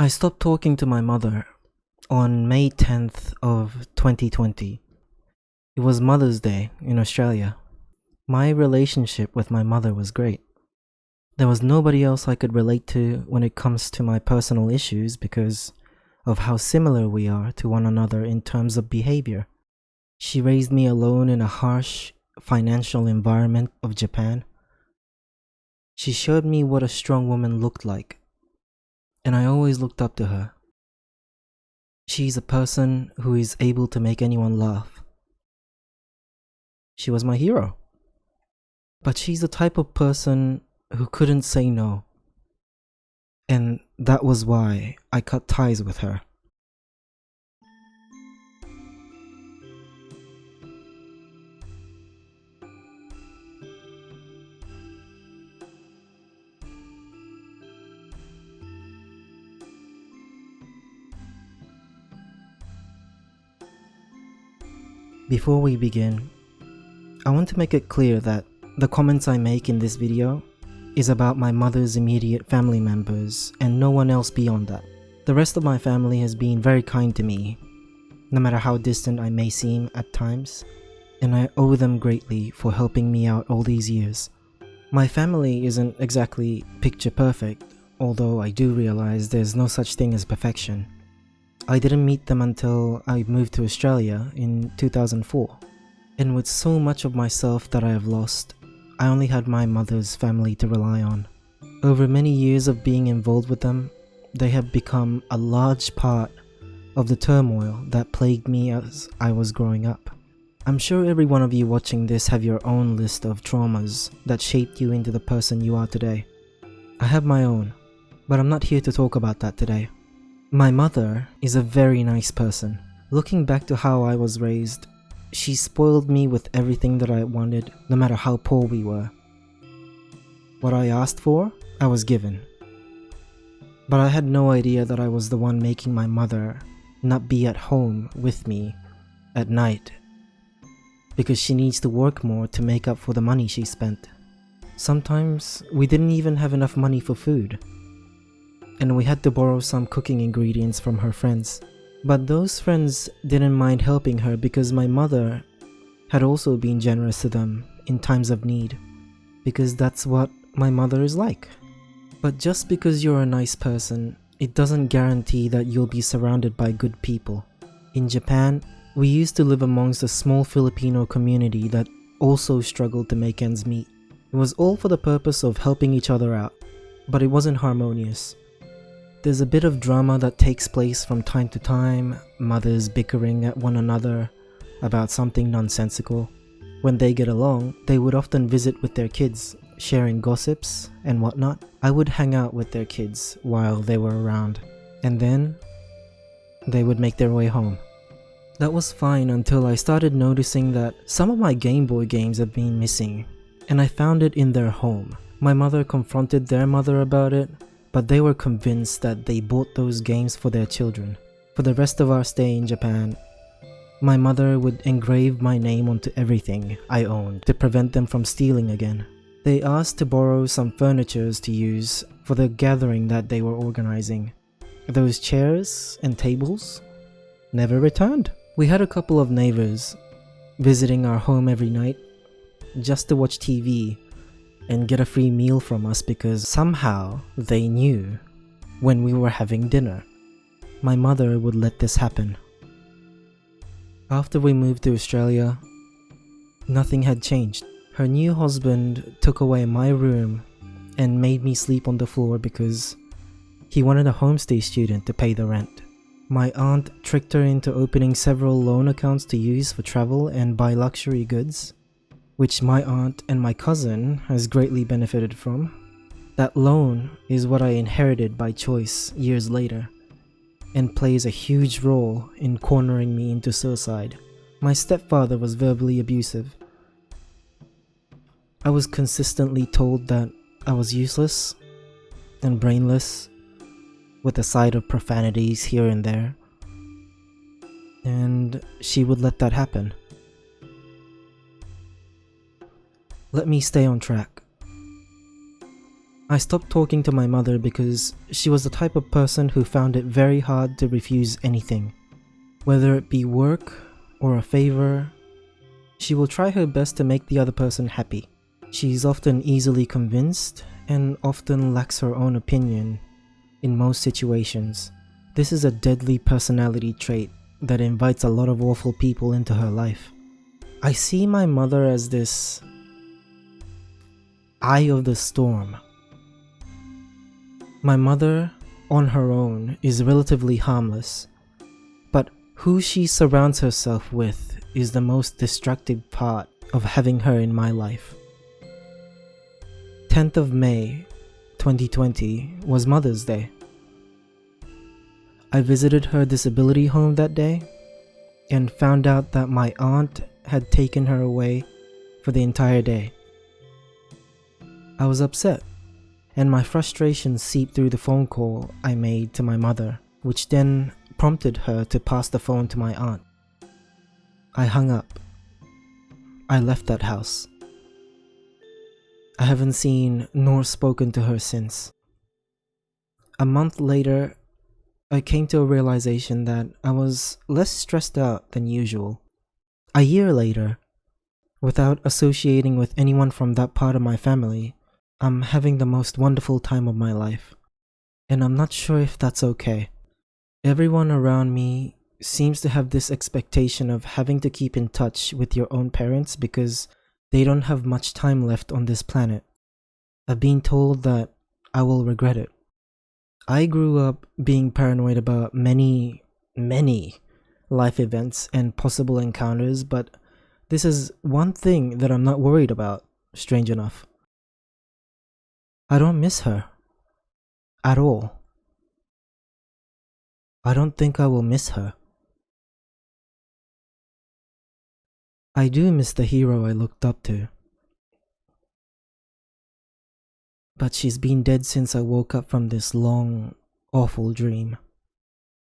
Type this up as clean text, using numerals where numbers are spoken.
I stopped talking to my mother on May 10th of 2020. It was Mother's Day in Australia. My relationship with my mother was great. There was nobody else I could relate to when it comes to my personal issues because of how similar we are to one another in terms of behavior. She raised me alone in a harsh financial environment of Japan. She showed me what a strong woman looked like, and I always looked up to her. She's a person who is able to make anyone laugh. She was my hero. But she's the type of person who couldn't say no. And that was why I cut ties with her. Before we begin, I want to make it clear that the comments I make in this video is about my mother's immediate family members and no one else beyond that. The rest of my family has been very kind to me, no matter how distant I may seem at times, and I owe them greatly for helping me out all these years. My family isn't exactly picture perfect, although I do realize there's no such thing as perfection. I didn't meet them until I moved to Australia in 2004. And with so much of myself that I have lost, I only had my mother's family to rely on. Over many years of being involved with them, they have become a large part of the turmoil that plagued me as I was growing up. I'm sure every one of you watching this have your own list of traumas that shaped you into the person you are today. I have my own, but I'm not here to talk about that today. My mother is a very nice person. Looking back to how I was raised, she spoiled me with everything that I wanted, no matter how poor we were. What I asked for, I was given. But I had no idea that I was the one making my mother not be at home with me at night because she needs to work more to make up for the money she spent. Sometimes we didn't even have enough money for food, and we had to borrow some cooking ingredients from her friends. But those friends didn't mind helping her because my mother had also been generous to them in times of need, because that's what my mother is like. But just because you're a nice person, it doesn't guarantee that you'll be surrounded by good people. In Japan, we used to live amongst a small Filipino community that also struggled to make ends meet. It was all for the purpose of helping each other out, but it wasn't harmonious. There's a bit of drama that takes place from time to time, mothers bickering at one another about something nonsensical. When they get along, they would often visit with their kids, sharing gossips and whatnot. I would hang out with their kids while they were around, and then they would make their way home. That was fine until I started noticing that some of my Game Boy games have been missing, and I found it in their home. My mother confronted their mother about it, but they were convinced that they bought those games for their children. For the rest of our stay in Japan, my mother would engrave my name onto everything I owned to prevent them from stealing again. They asked to borrow some furniture to use for the gathering that they were organizing. Those chairs and tables never returned. We had a couple of neighbors visiting our home every night just to watch TV and get a free meal from us because somehow they knew when we were having dinner. My mother would let this happen. After we moved to Australia, nothing had changed. Her new husband took away my room and made me sleep on the floor because he wanted a homestay student to pay the rent. My aunt tricked her into opening several loan accounts to use for travel and buy luxury goods, which my aunt and my cousin has greatly benefited from. That loan is what I inherited by choice years later, and plays a huge role in cornering me into suicide. My stepfather was verbally abusive. I was consistently told that I was useless and brainless, with a side of profanities here and there, and she would let that happen. Let me stay on track. I stopped talking to my mother because she was the type of person who found it very hard to refuse anything. Whether it be work or a favor, she will try her best to make the other person happy. She's often easily convinced and often lacks her own opinion in most situations. This is a deadly personality trait that invites a lot of awful people into her life. I see my mother as this eye of the storm. My mother, on her own, is relatively harmless, but who she surrounds herself with is the most destructive part of having her in my life. 10th of May, 2020 was Mother's Day. I visited her disability home that day and found out that my aunt had taken her away for the entire day. I was upset, and my frustration seeped through the phone call I made to my mother, which then prompted her to pass the phone to my aunt. I hung up. I left that house. I haven't seen nor spoken to her since. A month later, I came to a realization that I was less stressed out than usual. A year later, without associating with anyone from that part of my family, I'm having the most wonderful time of my life. And I'm not sure if that's okay. Everyone around me seems to have this expectation of having to keep in touch with your own parents because they don't have much time left on this planet. I've been told that I will regret it. I grew up being paranoid about many life events and possible encounters, but this is one thing that I'm not worried about, strange enough. I don't miss her. At all. I don't think I will miss her. I do miss the hero I looked up to. But she's been dead since I woke up from this long, awful dream.